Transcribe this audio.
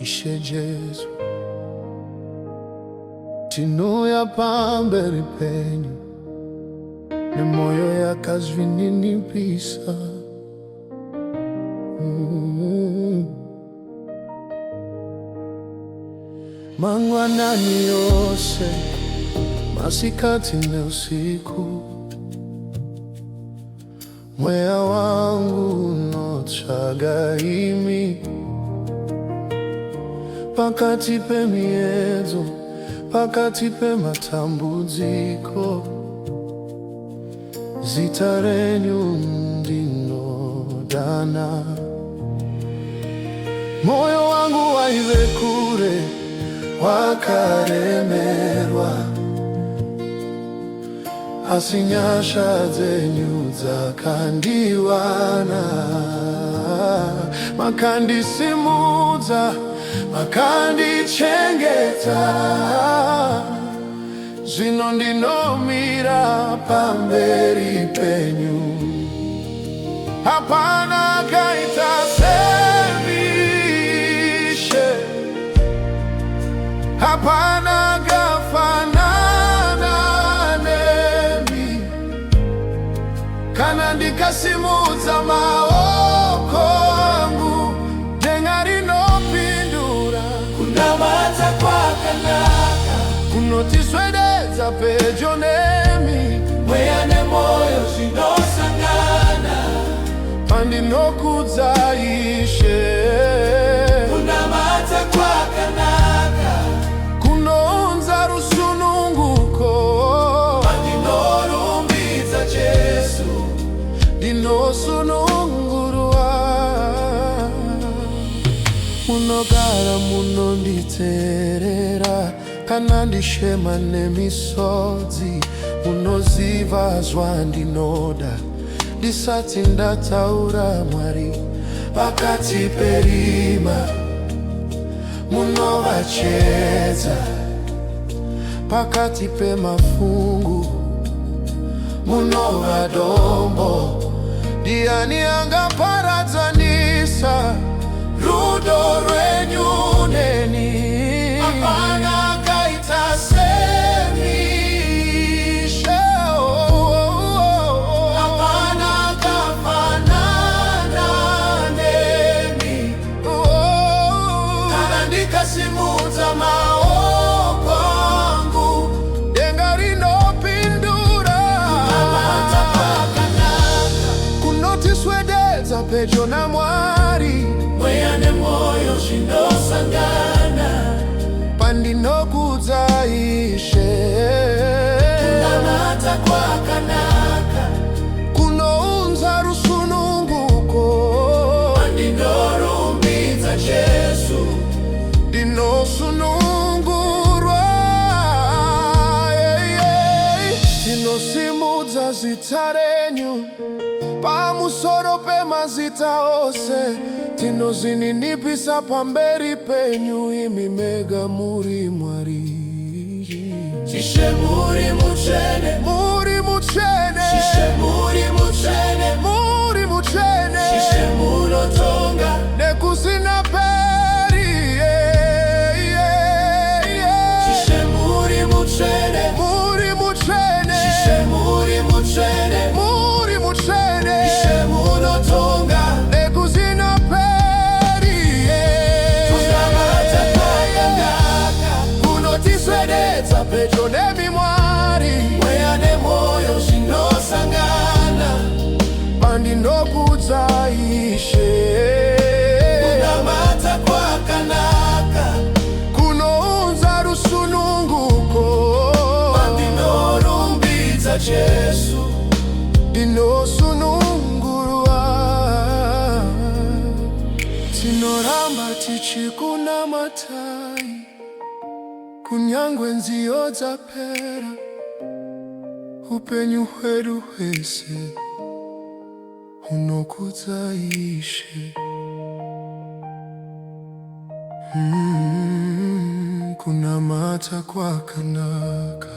ishe Jesu tino pamberi penyu nemoyo yakazvininipisa. Mangwanani yose, masikati na usiku, mweya wangu unotsvaga imi. Pakati pemiedzo, pakati pematambudziko, zita renyu ndinodana. Moyo wangu waive kure, wakaremerwa, asi nyasha dzenyu dzakandiwana. Makandisimudza, makandichengeta, zvino ndinomira pamberi penyu. Hapana akaita semi, hapana akafanana nemi. Kana ndikasimudza maoko angu, denga rinopindura. Kunamata kwakanaka, kunotiswededza pedyo nemi. Mweya nemoyo zvinosangana, pandinokudza Ishe. Kunamata kwakanaka, kunounza rusununguko, pandinorumbidza Jesu, ndinosunungurwa. Munogara munonditeerera, kana ndishema nemisodzi. Munoziva zvandinoda, ndisati ndataura Mwari. Pakati perima munovachedza, pakati pemafungu munova dombo. Ndiani angaparadzanisa rudo rwenyu neni? Hapana akaita semi, hapana akafanana nemi. Kana ndikasimudza maoko angu, denga rinopindura. Kunamata kwakanaka, kunotiswededza pedyo naMwari. Mweya nemoyo zvinosangana, pandinokudza Ishe. Kunamata kwakanaka, kunounza rusununguko, pandinorumbidza Jesu, ndinosunungurwa. Tinosimudza zita renyu pamusoro pemazita ose, tinozininipisa pamberi penyu. Imi mega muri Mwari. Ishe muri mutsvene, muri mutsvene. Ishe muri mutsvene, muri mutsvene. Ishe munotonga nekusina peri. Ishe muri mutsvene, muri mutsvene. Ishe muri mutsvene, muri mutsvene. Ishe munotonga nekusina peri. Kunamata kwakanaka, kunotiswededza pedyo nemi Mwari. Mweya nemoyo zvinosangana, pandinokudza Ishe. Kunamata kwakanaka, kunounza rusununguko, pandinorumbidza Jesu, ndinosunungurwa. Tinoramba tichikunamatai, kunyangwe nziyo dzapera. Upenyu hwedu hwese hunokudza Ishe. Kunamata kwakanaka.